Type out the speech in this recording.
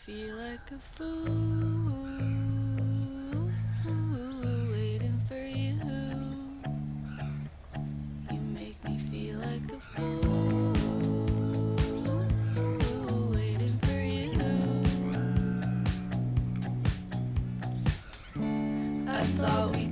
feel like a fool waiting for you. You make me feel like a fool waiting for you. I thought we